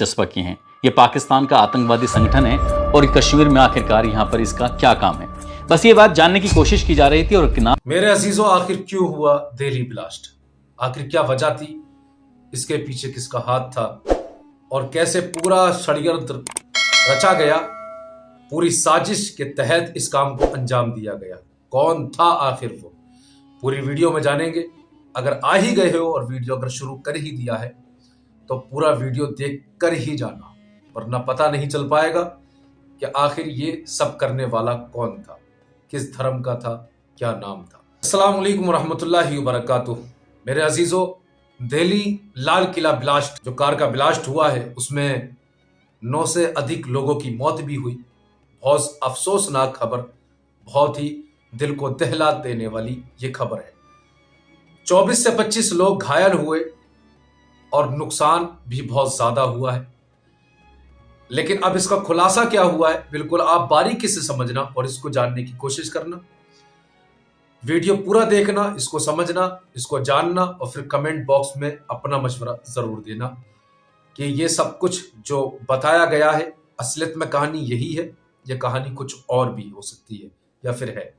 चस्पा किए हैं? ये पाकिस्तान का आतंकवादी संगठन है और कश्मीर में आखिरकार यहाँ पर इसका क्या काम है? बस ये बात जानने की कोशिश की जा रही थी। और मेरे अजीजों, आखिर क्यों हुआ दिल्ली ब्लास्ट? आखिर क्या वजह थी? इसके पीछे किसका हाथ था? और कैसे पूरा षड्यंत्र रचा गया? पूरी साजिश के तहत इस काम को अंजाम दिया गया। कौन था आखिर वो? पूरी वीडियो में जानेंगे। अगर आ ही गए हो और वीडियो अगर शुरू कर ही दिया है तो पूरा वीडियो देख कर ही जाना, वरना पता नहीं चल पाएगा कि आखिर ये सब करने वाला कौन था, किस धर्म का था, क्या नाम था। अस्सलाम वालेकुम रहमतुल्लाहि व बरकातुहू। मेरे अजीजों, दिल्ली लाल किला ब्लास्ट, जो कार का ब्लास्ट हुआ है, उसमें 9 से अधिक लोगों की मौत भी हुई। बहुत अफसोसनाक खबर, बहुत ही दिल को दहला देने वाली ये खबर है। 24 से 25 लोग घायल हुए और नुकसान भी बहुत ज्यादा हुआ है। लेकिन अब इसका खुलासा क्या हुआ है, बिल्कुल आप बारीकी से समझना और इसको जानने की कोशिश करना। वीडियो पूरा देखना, इसको समझना, इसको जानना और फिर कमेंट बॉक्स में अपना मशवरा जरूर देना कि ये सब कुछ जो बताया गया है, असलियत में कहानी यही है या कहानी कुछ और भी हो सकती है या फिर है।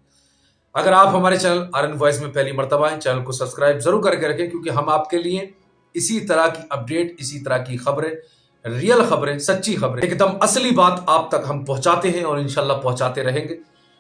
अगर आप हमारे चैनल आरएन वॉइस में पहली मर्तबा है, चैनल को सब्सक्राइब जरूर करके रखें, क्योंकि हम आपके लिए इसी तरह की अपडेट, इसी तरह की खबरें, रियल खबरें, सच्ची खबरें, एकदम असली बात आप तक हम पहुंचाते हैं और इंशाल्लाह पहुंचाते रहेंगे।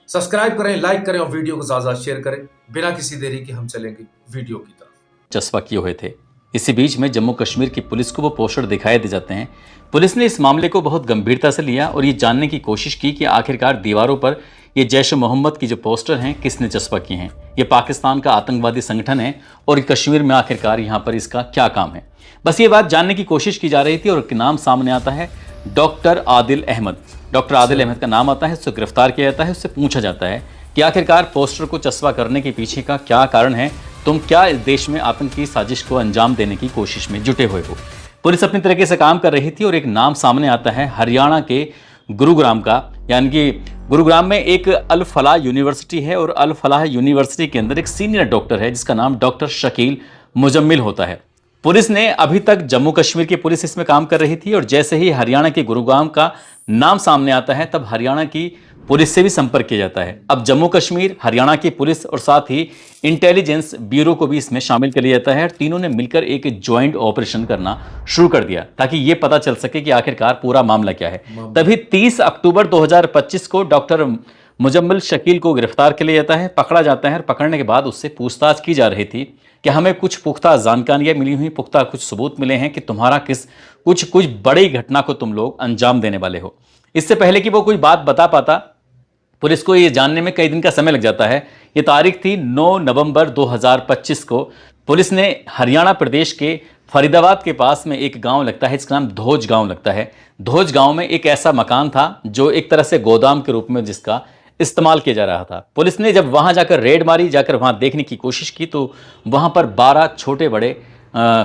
सब्सक्राइब करें, लाइक करें और वीडियो को ज्यादा शेयर करें। बिना किसी देरी के हम चलेंगे वीडियो की तरफ। चस्पा किए हुए थे। इसी बीच में जम्मू कश्मीर की पुलिस को वो पोस्टर दिखाई दे जाते हैं। पुलिस ने इस मामले को बहुत गंभीरता से लिया और ये जानने की कोशिश की कि आखिरकार दीवारों पर ये जैश मोहम्मद की जो पोस्टर हैं किसने चस्पा किए हैं। ये पाकिस्तान का आतंकवादी संगठन है और कश्मीर में आखिरकार यहाँ पर इसका क्या काम है? बस ये बात जानने की कोशिश की जा रही थी और नाम सामने आता है डॉक्टर आदिल अहमद। डॉक्टर आदिल अहमद का नाम आता है, उससे गिरफ्तार किया जाता है। उससे पूछा जाता है कि आखिरकार पोस्टर को चस्पा करने के पीछे का क्या कारण है? तुम क्या इस देश में आतंकी साजिश को अंजाम देने की कोशिश में जुटे हुए हो? पुलिस अपनी तरीके से काम कर रही थी और एक नाम सामने आता है हरियाणा के गुरुग्राम का। यानी कि गुरुग्राम में एक अल फलाह यूनिवर्सिटी है और अल फलाह यूनिवर्सिटी के अंदर एक सीनियर डॉक्टर है जिसका नाम डॉक्टर शकील मुजम्मिल होता है। पुलिस ने अभी तक जम्मू कश्मीर की पुलिस इसमें काम कर रही थी और जैसे ही हरियाणा के गुरुग्राम का नाम सामने आता है तब हरियाणा की पुलिस से भी संपर्क किया जाता है। अब जम्मू कश्मीर, हरियाणा की पुलिस और साथ ही इंटेलिजेंस ब्यूरो को भी इसमें शामिल कर लिया जाता है और तीनों ने मिलकर एक ज्वाइंट ऑपरेशन करना शुरू कर दिया ताकि ये पता चल सके कि आखिरकार पूरा मामला क्या है। तभी 30 अक्टूबर 2025 को डॉक्टर मुजम्मिल शकील को गिरफ्तार कर लिया जाता है, पकड़ा जाता है और पकड़ने के बाद उससे पूछताछ की जा रही थी कि हमें कुछ पुख्ता जानकारियां मिली हुई, पुख्ता कुछ सबूत मिले हैं कि तुम्हारा कुछ बड़ी घटना को तुम लोग अंजाम देने वाले हो। इससे पहले कि वो कोई बात बता पाता, पुलिस को ये जानने में कई दिन का समय लग जाता है। ये तारीख थी 9 नवंबर 2025 को। पुलिस ने हरियाणा प्रदेश के फरीदाबाद के पास में एक गांव लगता है जिसका नाम धोज गांव लगता है। धोज गांव में एक ऐसा मकान था जो एक तरह से गोदाम के रूप में जिसका इस्तेमाल किया जा रहा था। पुलिस ने जब वहां जाकर रेड मारी, जाकर वहां देखने की कोशिश की तो वहां पर 12 छोटे बड़े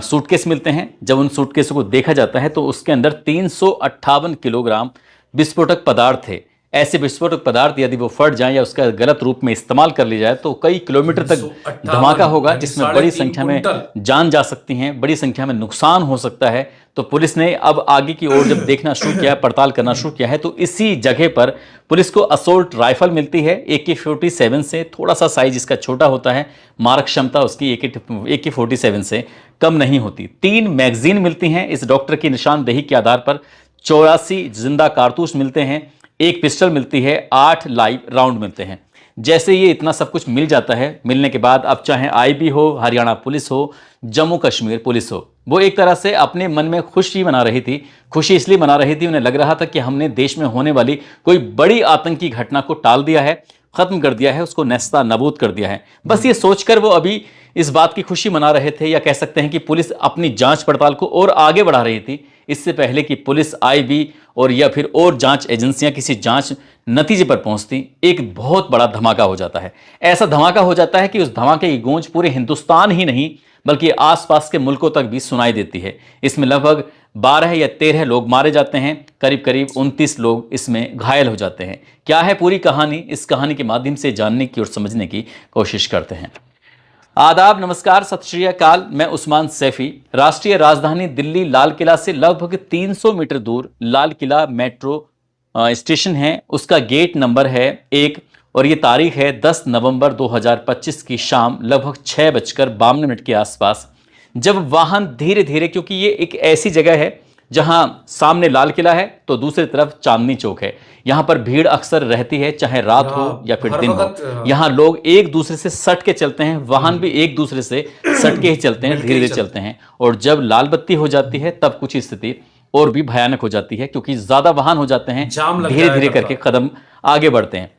सूटकेस मिलते हैं। जब उन सूटकेसों को देखा जाता है तो उसके अंदर 358 किलोग्राम विस्फोटक पदार्थ थे। ऐसे विस्फोटक पदार्थ यदि वो फट जाए या उसका गलत रूप में इस्तेमाल कर लिया जाए तो कई किलोमीटर तक धमाका होगा, जिसमें बड़ी संख्या में जान जा सकती हैं, बड़ी संख्या में नुकसान हो सकता है। तो पुलिस ने अब आगे की ओर जब देखना शुरू किया, पड़ताल करना शुरू किया है, तो इसी जगह पर पुलिस को असोल्ट राइफल मिलती है AK-47 से। थोड़ा सा साइज इसका छोटा होता है, मारक क्षमता उसकी AK-47 से कम नहीं होती। 3 मैगजीन मिलती हैं। इस डॉक्टर की निशानदेही के आधार पर 84 जिंदा कारतूस मिलते हैं, एक पिस्टल मिलती है, 8 लाइव राउंड मिलते हैं। जैसे ये इतना सब कुछ मिल जाता है, मिलने के बाद अब चाहे IB हो, हरियाणा पुलिस हो, जम्मू कश्मीर पुलिस हो, वो एक तरह से अपने मन में खुशी मना रही थी। खुशी इसलिए मना रही थी, उन्हें लग रहा था कि हमने देश में होने वाली कोई बड़ी आतंकी घटना को टाल दिया है, खत्म कर दिया है, उसको नेस्ता नाबूद कर दिया है। बस ये सोचकर वो अभी इस बात की खुशी मना रहे थे, या कह सकते हैं कि पुलिस अपनी जांच पड़ताल को और आगे बढ़ा रही थी इससे पहले कि पुलिस, IB और या फिर और जांच एजेंसियां किसी जांच नतीजे पर पहुंचती। एक बहुत बड़ा धमाका हो जाता है। ऐसा धमाका हो जाता है कि उस धमाके की गूंज पूरे हिंदुस्तान ही नहीं बल्कि आसपास के मुल्कों तक भी सुनाई देती है। इसमें लगभग 12 या 13 लोग मारे जाते हैं, करीब करीब 29 लोग इसमें घायल हो जाते हैं। क्या है पूरी कहानी, इस कहानी के माध्यम से जानने की और समझने की कोशिश करते हैं। आदाब, नमस्कार, सत श्री अकाल। मैं उस्मान सैफी। राष्ट्रीय राजधानी दिल्ली लाल किला से लगभग 300 मीटर दूर लाल किला मेट्रो स्टेशन है। उसका गेट नंबर है 1 और ये तारीख है 10 नवंबर 2025 की शाम लगभग 6:52 के आसपास, जब वाहन धीरे धीरे, क्योंकि ये एक ऐसी जगह है जहां सामने लाल किला है तो दूसरी तरफ चांदनी चौक है। यहां पर भीड़ अक्सर रहती है, चाहे रात हो या फिर दिन हो। यहां लोग एक दूसरे से सट के चलते हैं, वाहन भी एक दूसरे से सट के ही चलते हैं, धीरे धीरे चलते हैं। और जब लाल बत्ती हो जाती है तब कुछ स्थिति और भी भयानक हो जाती है, क्योंकि ज्यादा वाहन हो जाते हैं, धीरे धीरे करके कदम आगे बढ़ते हैं।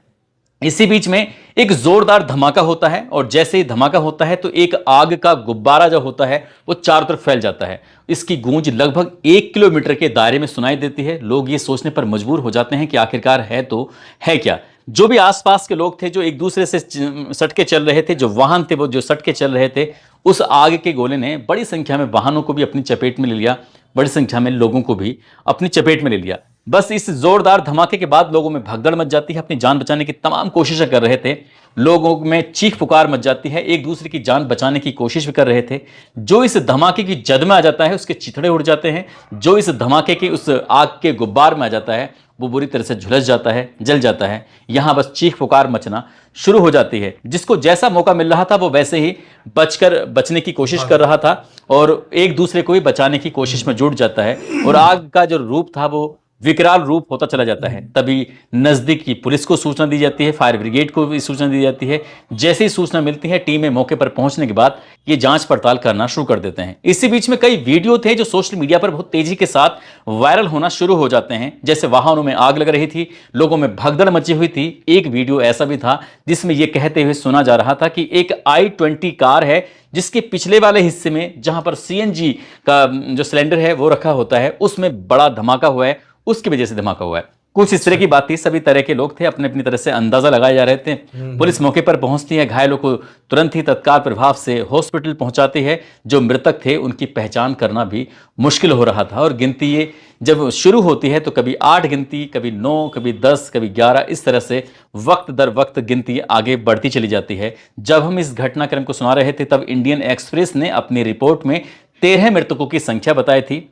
इसी बीच में एक जोरदार धमाका होता है और जैसे ही धमाका होता है तो एक आग का गुब्बारा जो होता है वो चारों तरफ फैल जाता है। इसकी गूंज लगभग 1 किलोमीटर के दायरे में सुनाई देती है। लोग ये सोचने पर मजबूर हो जाते हैं कि आखिरकार है तो है क्या। जो भी आसपास के लोग थे जो एक दूसरे से सटके चल रहे थे, जो वाहन थे वो जो सटके चल रहे थे, उस आग के गोले ने बड़ी संख्या में वाहनों को भी अपनी चपेट में ले लिया, बड़ी संख्या में लोगों को भी अपनी चपेट में ले लिया। बस इस जोरदार धमाके के बाद लोगों में भगदड़ मच जाती है। अपनी जान बचाने की तमाम कोशिशें कर रहे थे, लोगों में चीख पुकार मच जाती है, एक दूसरे की जान बचाने की कोशिश भी कर रहे थे। जो इस धमाके की जद में आ जाता है उसके चिथड़े उड़ जाते हैं, जो इस धमाके के उस आग के गुब्बार में आ जाता है वो बुरी तरह से झुलस जाता है, जल जाता है। यहां बस चीख पुकार मचना शुरू हो जाती है। जिसको जैसा मौका मिल रहा था वो वैसे ही बचने की कोशिश कर रहा था और एक दूसरे को भी बचाने की कोशिश में जुट जाता है। और आग का जो रूप था वो विकराल रूप होता चला जाता है। तभी नजदीक की पुलिस को सूचना दी जाती है, फायर ब्रिगेड को भी सूचना दी जाती है। जैसे ही सूचना मिलती है टीमें मौके पर पहुंचने के बाद ये जांच पड़ताल करना शुरू कर देते हैं। इसी बीच में कई वीडियो थे जो सोशल मीडिया पर बहुत तेजी के साथ वायरल होना शुरू हो जाते हैं। जैसे वाहनों में आग लग रही थी, लोगों में भगदड़ मची हुई थी। एक वीडियो ऐसा भी था जिसमें यह कहते हुए सुना जा रहा था कि एक i20 कार है जिसके पिछले वाले हिस्से में जहां पर सीएनजी का जो सिलेंडर है वो रखा होता है, उसमें बड़ा धमाका हुआ है, उसकी वजह से धमाका हुआ है। कुछ इस तरह की बात थी। सभी तरह के लोग थे, अपने अपनी तरह से अंदाजा लगाए जा रहे थे। पुलिस मौके पर पहुंचती है, घायलों को तुरंत ही तत्काल प्रभाव से हॉस्पिटल पहुंचाती है। जो मृतक थे उनकी पहचान करना भी मुश्किल हो रहा था और गिनती ये जब शुरू होती है तो कभी 8 गिनती, कभी 9, कभी 10, कभी 11, इस तरह से वक्त दर वक्त गिनती आगे बढ़ती चली जाती है। जब हम इस घटनाक्रम को सुना रहे थे तब इंडियन एक्सप्रेस ने अपनी रिपोर्ट में 13 मृतकों की संख्या बताई थी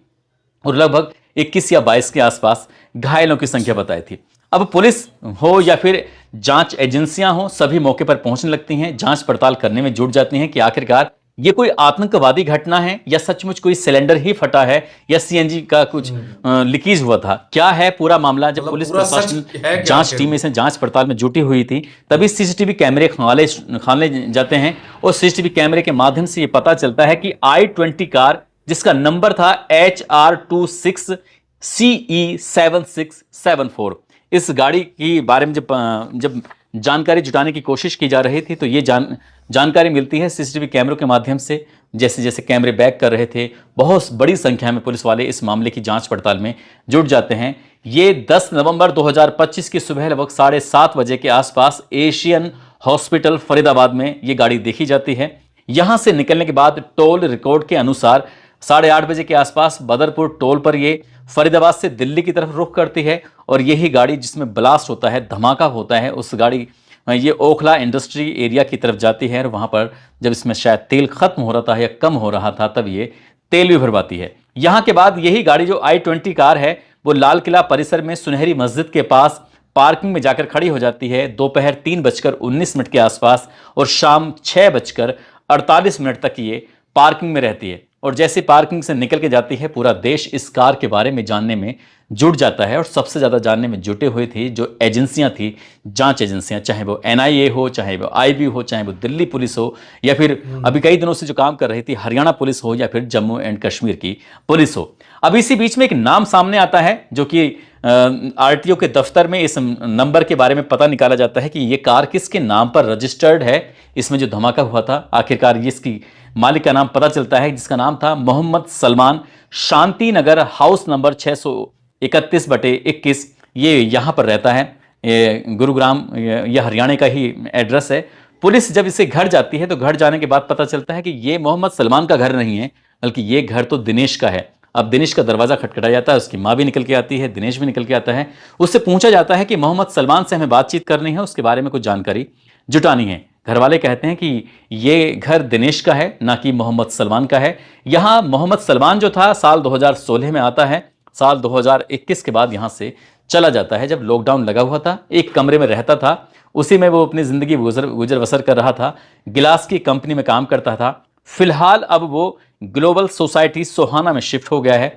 और लगभग 21 या 22 के आसपास घायलों की संख्या बताई थी। अब पुलिस हो या फिर जांच एजेंसियां हो, सभी मौके पर पहुंचने लगती हैं, जांच पड़ताल करने में जुट जाती हैं कि आखिरकार ये कोई आतंकवादी घटना है या सचमुच कोई सिलेंडर ही फटा है या सीएनजी का कुछ लीकेज हुआ था। क्या है पूरा मामला। जब पुलिस प्रशासन जांच टीमें से जांच पड़ताल में जुटी हुई थी तभी सीसीटीवी कैमरे खाने जाते हैं और सीसीटीवी कैमरे के माध्यम से ये पता चलता है कि i20 कार जिसका नंबर था HR26CE7674, इस गाड़ी की बारे में जब जानकारी जुटाने की कोशिश की जा रही थी तो ये जानकारी मिलती है सीसीटीवी कैमरों के माध्यम से। जैसे जैसे कैमरे बैक कर रहे थे, बहुत बड़ी संख्या में पुलिस वाले इस मामले की जांच पड़ताल में जुट जाते हैं। ये 10 नवंबर 2025 की सुबह लगभग 7:30 बजे के आसपास एशियन हॉस्पिटल फरीदाबाद में ये गाड़ी देखी जाती है। यहां से निकलने के बाद टोल रिकॉर्ड के अनुसार 8:30 बजे के आसपास बदरपुर टोल पर ये फरीदाबाद से दिल्ली की तरफ रुख करती है और यही गाड़ी जिसमें ब्लास्ट होता है, धमाका होता है, उस गाड़ी ये ओखला इंडस्ट्री एरिया की तरफ जाती है और वहां पर जब इसमें शायद तेल खत्म हो रहा था या कम हो रहा था तब ये तेल भी भरवाती है। यहां के बाद यही गाड़ी जो i20 कार है वो लाल किला परिसर में सुनहरी मस्जिद के पास पार्किंग में जाकर खड़ी हो जाती है दोपहर 3:19 के आसपास और शाम 6:48 तक ये पार्किंग में रहती है। और जैसे पार्किंग से निकल के जाती है पूरा देश इस कार के बारे में जानने में जुट जाता है और सबसे ज्यादा जानने में जुटे हुए थे जो एजेंसियां थी, जांच एजेंसियां, चाहे वो एनआईए हो, चाहे वो आईबी हो, चाहे वो दिल्ली पुलिस हो या फिर अभी कई दिनों से जो काम कर रही थी हरियाणा पुलिस हो या फिर जम्मू एंड कश्मीर की पुलिस हो। अब इसी बीच में एक नाम सामने आता है जो कि आरटीओ के दफ्तर में इस नंबर के बारे में पता निकाला जाता है कि ये कार किसके नाम पर रजिस्टर्ड है। इसमें जो धमाका हुआ था आखिरकार ये इसकी मालिक का नाम पता चलता है जिसका नाम था मोहम्मद सलमान, शांति नगर हाउस नंबर 631/21। ये यहाँ पर रहता है, गुरुग्राम, यह हरियाणा का ही एड्रेस है। पुलिस जब इसे घर जाती है तो घर जाने के बाद पता चलता है कि ये मोहम्मद सलमान का घर नहीं है बल्कि ये घर तो दिनेश का है। अब दिनेश का दरवाजा खटखटाया जाता है, उसकी माँ भी निकल के आती है, दिनेश भी निकल के आता है। उससे पूछा जाता है कि मोहम्मद सलमान से हमें बातचीत करनी है, उसके बारे में कुछ जानकारी जुटानी है। घर वाले कहते हैं कि ये घर दिनेश का है, ना कि मोहम्मद सलमान का है। यहाँ मोहम्मद सलमान जो था साल 2016 में आता है, साल 2021 के बाद यहाँ से चला जाता है। जब लॉकडाउन लगा हुआ था, एक कमरे में रहता था, उसी में वो अपनी ज़िंदगी गुजर बसर कर रहा था। गिलास की कंपनी में काम करता था। फिलहाल अब वो ग्लोबल सोसाइटी सोहाना में शिफ्ट हो गया है।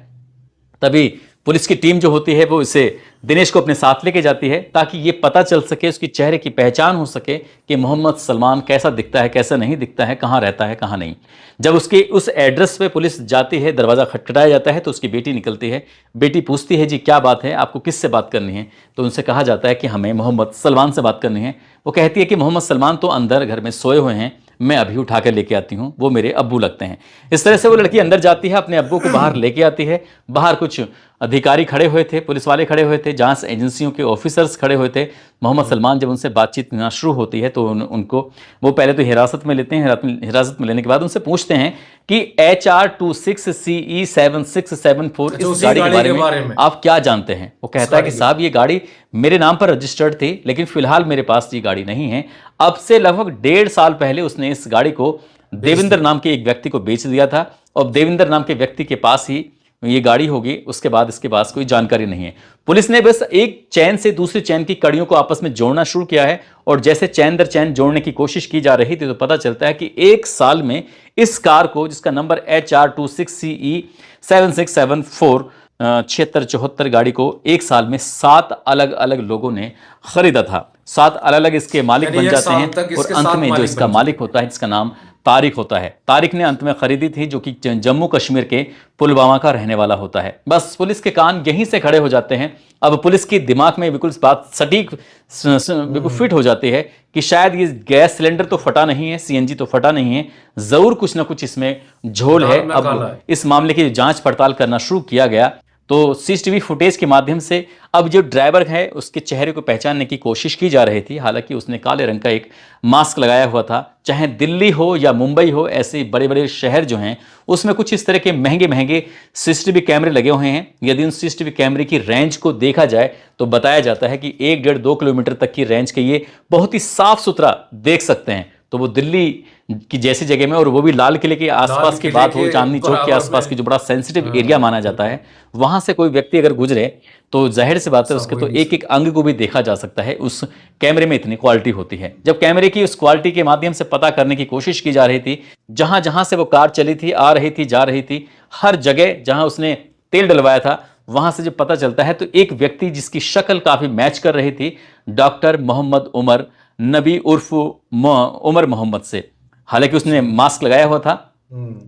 तभी पुलिस की टीम जो होती है वो इसे दिनेश को अपने साथ लेके जाती है ताकि ये पता चल सके, उसकी चेहरे की पहचान हो सके कि मोहम्मद सलमान कैसा दिखता है, कैसा नहीं दिखता है, कहाँ रहता है, कहाँ नहीं। जब उसके उस एड्रेस पे पुलिस जाती है, दरवाज़ा खटखटाया जाता है तो उसकी बेटी निकलती है। बेटी पूछती है, जी क्या बात है, आपको किससे बात करनी है? तो उनसे कहा जाता है कि हमें मोहम्मद सलमान से बात करनी है। वो कहती है कि मोहम्मद सलमान तो अंदर घर में सोए हुए हैं, मैं अभी उठा कर लेके आती हूँ, वो मेरे अब्बू लगते हैं। इस तरह से वो लड़की अंदर जाती है, अपने अब्बू को बाहर लेके आती है। बाहर कुछ अधिकारी खड़े हुए थे, पुलिस वाले खड़े हुए थे, जांच एजेंसियों के ऑफिसर्स खड़े हुए थे। मोहम्मद सलमान जब उनसे बातचीत ना शुरू होती है तो उनको वो पहले तो हिरासत में लेते हैं। हिरासत में लेने के बाद उनसे पूछते हैं कि HR26CE7674 इस गाड़ी के बारे में आप क्या जानते हैं? वो कहता है कि साहब ये गाड़ी मेरे नाम पर रजिस्टर्ड थी, लेकिन फिलहाल मेरे पास ये गाड़ी नहीं है। अब से लगभग 1.5 साल पहले उसने इस गाड़ी को देविंदर नाम के एक व्यक्ति को बेच दिया था और देविंदर नाम के व्यक्ति के पास ही ये गाड़ी होगी, उसके बाद इसके पास कोई जानकारी नहीं है। पुलिस ने बस एक चैन से दूसरी चैन की कड़ियों को आपस में जोड़ना शुरू किया है और जैसे चैन दर चैन जोड़ने की कोशिश की जा रही थी तो पता चलता है कि 1 साल में इस कार को, जिसका नंबर HR26CE7674 7674 गाड़ी को 1 साल में 7 अलग अलग लोगों ने खरीदा था। 7 अलग अलग इसके मालिक बन जाते हैं और अंत में जो इसका मालिक होता है, जिसका नाम तारिक होता है, तारिक ने अंत में खरीदी थी, जो कि जम्मू कश्मीर के पुलवामा का रहने वाला होता है। बस पुलिस के कान यहीं से खड़े हो जाते हैं। अब पुलिस की दिमाग में बिल्कुल इस बात सटीक बिल्कुल फिट हो जाती है कि शायद ये गैस सिलेंडर तो फटा नहीं है, सीएनजी तो फटा नहीं है, जरूर कुछ ना कुछ इसमें झोल है। अब इस मामले की जांच पड़ताल करना शुरू किया गया तो सीसीटीवी फुटेज के माध्यम से अब जो ड्राइवर है उसके चेहरे को पहचानने की कोशिश की जा रही थी। हालांकि उसने काले रंग का एक मास्क लगाया हुआ था। चाहे दिल्ली हो या मुंबई हो, ऐसे बड़े बड़े शहर जो हैं उसमें कुछ इस तरह के महंगे महंगे सीसीटीवी कैमरे लगे हुए हैं। यदि उन सीसीटीवी कैमरे की रेंज को देखा जाए तो बताया जाता है कि 1-1.5-2 किलोमीटर तक की रेंज के ये बहुत ही साफ सुथरा देख सकते हैं। तो वो दिल्ली की जैसी जगह में, और वो भी लाल किले के आसपास की बात हो, चांदनी चौक के आसपास की जो बड़ा सेंसिटिव एरिया माना जाता है, वहां से कोई व्यक्ति अगर गुजरे तो जाहिर सी बात है उसके तो एक एक अंग को भी देखा जा सकता है। उस कैमरे में इतनी क्वालिटी होती है। जब कैमरे की उस क्वालिटी के माध्यम से पता करने की कोशिश की जा रही थी, जहां जहां से वो कार चली थी, आ रही थी, जा रही थी, हर जगह जहां उसने तेल डलवाया था वहां से जब पता चलता है तो एक व्यक्ति जिसकी शक्ल काफी मैच कर रही थी, डॉक्टर मोहम्मद उमर नबी उर्फ उमर मोहम्मद से। हालांकि उसने मास्क लगाया हुआ था।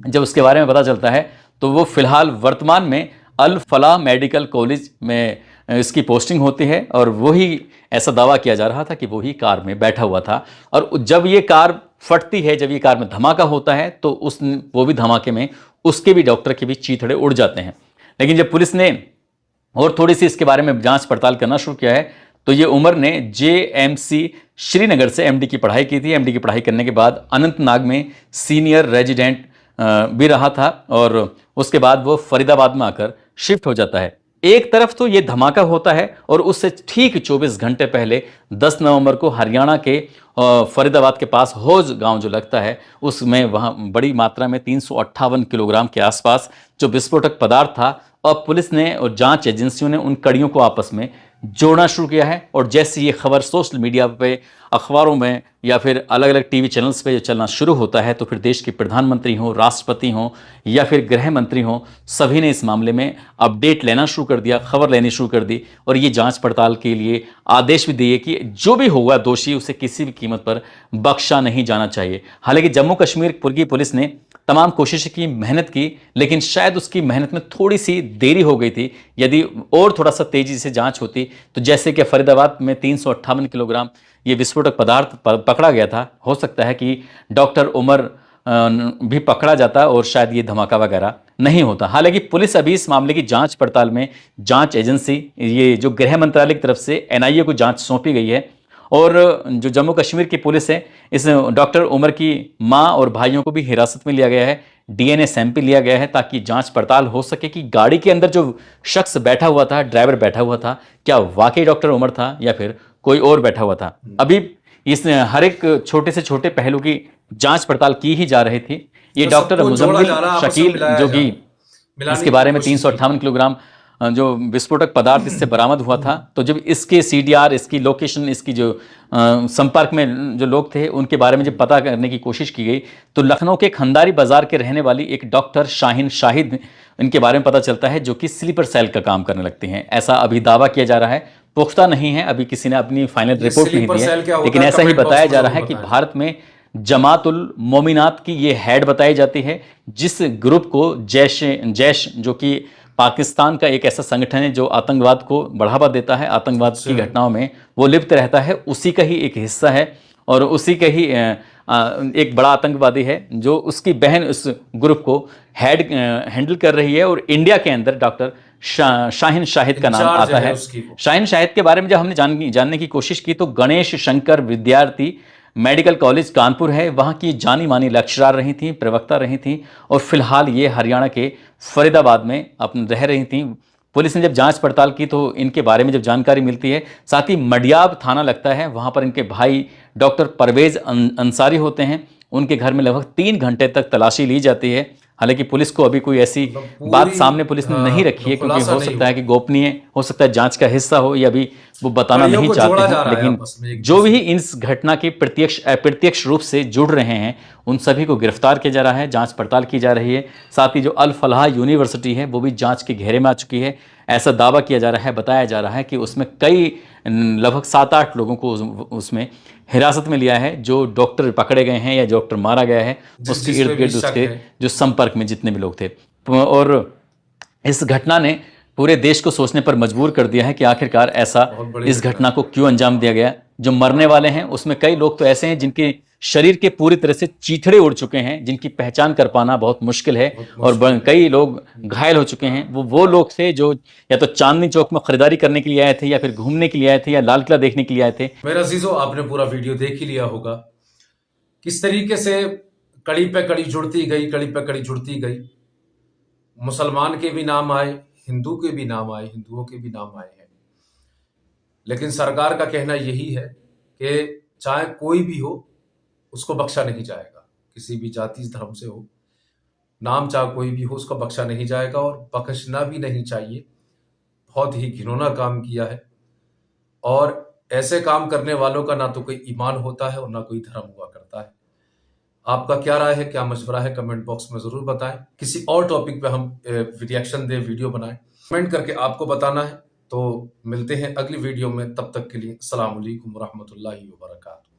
जब उसके बारे में पता चलता है तो वो फिलहाल वर्तमान में अल फलाह मेडिकल कॉलेज में इसकी पोस्टिंग होती है और वही ऐसा दावा किया जा रहा था कि वही कार में बैठा हुआ था। और जब ये कार फटती है, जब ये कार में धमाका होता है तो वो भी धमाके में उसके भी, डॉक्टर के भी चीथड़े उड़ जाते हैं। लेकिन जब पुलिस ने और थोड़ी सी इसके बारे में जांच पड़ताल करना शुरू किया है तो ये उमर ने JMC श्रीनगर से MD की पढ़ाई की थी। MD की पढ़ाई करने के बाद अनंतनाग में सीनियर रेजिडेंट भी रहा था और उसके बाद वो फरीदाबाद में आकर शिफ्ट हो जाता है। एक तरफ तो ये धमाका होता है और उससे ठीक 24 घंटे पहले 10 नवंबर को हरियाणा के फरीदाबाद के पास हौज गांव जो लगता है, उसमें वहाँ बड़ी मात्रा में 358 किलोग्राम के आसपास जो विस्फोटक पदार्थ था, और पुलिस ने और जांच एजेंसियों ने उन कड़ियों को आपस में जोड़ना शुरू किया है। और जैसे ये खबर सोशल मीडिया पे, अखबारों में या फिर अलग अलग टीवी चैनल्स पे चलना शुरू होता है तो फिर देश के प्रधानमंत्री हों, राष्ट्रपति हों या फिर गृह मंत्री हों, सभी ने इस मामले में अपडेट लेना शुरू कर दिया, खबर लेनी शुरू कर दी और ये जांच पड़ताल के लिए आदेश भी दिए कि जो भी होगा दोषी उसे किसी भी कीमत पर बख्शा नहीं जाना चाहिए। हालांकि जम्मू कश्मीर की पुलिस ने तमाम कोशिशें की, मेहनत की, लेकिन शायद उसकी मेहनत में थोड़ी सी देरी हो गई थी। यदि और थोड़ा सा तेजी से जांच होती तो जैसे कि फरीदाबाद में 358 किलोग्राम ये विस्फोटक पदार्थ पकड़ा गया था, हो सकता है कि डॉक्टर उमर भी पकड़ा जाता और शायद ये धमाका वगैरह नहीं होता। हालांकि पुलिस अभी इस मामले की जांच पड़ताल में, जांच एजेंसी ये जो गृह मंत्रालय की तरफ से NIA को जांच सौंपी गई है और जो जम्मू कश्मीर की पुलिस है, इस डॉक्टर उमर की मां और भाइयों को भी हिरासत में लिया गया है। DNA सैंपल लिया गया है ताकि जांच पड़ताल हो सके कि गाड़ी के अंदर जो शख्स बैठा हुआ था, ड्राइवर बैठा हुआ था, क्या वाकई डॉक्टर उमर था या फिर कोई और बैठा हुआ था। अभी इस हर एक छोटे से छोटे पहलू की जांच पड़ताल की ही जा रही थी। ये तो डॉक्टर सबको जोड़ा मुजम्मिल जा रहा है, आपस में शकील मिलाया जो जा कि रहा है, मिलाने इसके की बारे में कोशिश की। 358 किलोग्राम जो विस्फोटक पदार्थ इससे बरामद हुआ था, तो जब इसके सीडीआर, इसकी लोकेशन, इसकी जो संपर्क में जो लोग थे उनके बारे में जब पता करने की कोशिश की गई, तो लखनऊ के खंडारी बाजार के रहने वाली एक डॉक्टर शाहीन शाहिद, इनके बारे में पता चलता है, जो कि स्लीपर सेल का काम करने लगती हैं। ऐसा अभी दावा किया जा रहा है, पुख्ता नहीं है, अभी किसी ने अपनी फाइनल ये रिपोर्ट नहीं स्लीपर दी सेल है, क्या होता लेकिन है, ऐसा ही कमेंट बॉक्स बताया में जा रहा जरूर है कि बताएं। भारत में जमातुल मोमिनात की ये हेड बताई जाती है, जिस ग्रुप को जैश जो कि पाकिस्तान का एक ऐसा संगठन है जो आतंकवाद को बढ़ावा देता है, आतंकवाद की घटनाओं में वो लिप्त रहता है, उसी का ही एक हिस्सा है और उसी का ही एक बड़ा आतंकवादी है, जो उसकी बहन उस ग्रुप को हैंडल कर रही है। और इंडिया के अंदर डॉक्टर शाहीन शाहिद का नाम इंचार्ज आता है है। उसकी वो। शाहीन शाहिद के बारे में जब हमने जानने की कोशिश की, तो गणेश शंकर विद्यार्थी मेडिकल कॉलेज कानपुर है, वहाँ की जानी मानी लेक्चरर रही थी, प्रवक्ता रही थी, और फिलहाल ये हरियाणा के फरीदाबाद में अपने रह रही थी। पुलिस ने जब जांच पड़ताल की तो इनके बारे में जब जानकारी मिलती है, साथ ही मडियाब थाना लगता है, वहाँ पर इनके भाई डॉक्टर परवेज अंसारी होते हैं, उनके घर में लगभग 3 घंटे तक तलाशी ली जाती है। हालांकि पुलिस को अभी कोई ऐसी बात सामने पुलिस ने नहीं रखी है, क्योंकि हो सकता है कि गोपनीय हो सकता है, जांच का हिस्सा हो, या अभी वो बताना नहीं चाहते हैं। लेकिन जो भी इस घटना के प्रत्यक्ष अप्रत्यक्ष रूप से जुड़ रहे हैं, उन सभी को गिरफ्तार किया जा रहा है, जांच पड़ताल की जा रही है। साथ ही जो अल फलाह यूनिवर्सिटी है वो भी जांच के घेरे में आ चुकी है। ऐसा दावा किया जा रहा है, बताया जा रहा है कि उसमें कई लगभग 7-8 लोगों को उसमें हिरासत में लिया है, जो डॉक्टर पकड़े गए हैं या डॉक्टर मारा गया है, उसके इर्द गिर्द उसके जो संपर्क में जितने भी लोग थे। और इस घटना ने पूरे देश को सोचने पर मजबूर कर दिया है कि आखिरकार ऐसा इस घटना को क्यों अंजाम दिया गया। जो मरने वाले हैं उसमें कई लोग तो ऐसे हैं जिनके शरीर के पूरी तरह से चीथड़े उड़ चुके हैं, जिनकी पहचान कर पाना बहुत मुश्किल है, और कई लोग घायल हो चुके हैं। वो लोग थे जो या तो चांदनी चौक में खरीदारी करने के लिए आए थे, या फिर घूमने के लिए आए थे, या लाल किला देखने के लिए आए थे। मेरा अजीजों, आपने पूरा वीडियो देख ही लिया होगा किस तरीके से कड़ी पे कड़ी जुड़ती गई, कड़ी पे कड़ी जुड़ती गई। मुसलमान के भी नाम आए, हिंदू के भी नाम आए, हिंदुओं के भी नाम आए हैं। लेकिन सरकार का कहना यही है कि चाहे कोई भी हो, उसको बख्शा नहीं जाएगा, किसी भी जाति धर्म से हो, नाम चाहे कोई भी हो, उसको बख्शा नहीं जाएगा और बख्शना भी नहीं चाहिए। बहुत ही घिनौना काम किया है, और ऐसे काम करने वालों का ना तो कोई ईमान होता है और ना कोई धर्म हुआ करता है। आपका क्या राय है, क्या मशवरा है, कमेंट बॉक्स में जरूर बताएं। किसी और टॉपिक पे हम रिएक्शन दें, वीडियो बनाएं, कमेंट करके आपको बताना है। तो मिलते हैं अगली वीडियो में, तब तक के लिए अस्सलाम वालेकुम रहमतुल्लाहि व बरकातहू।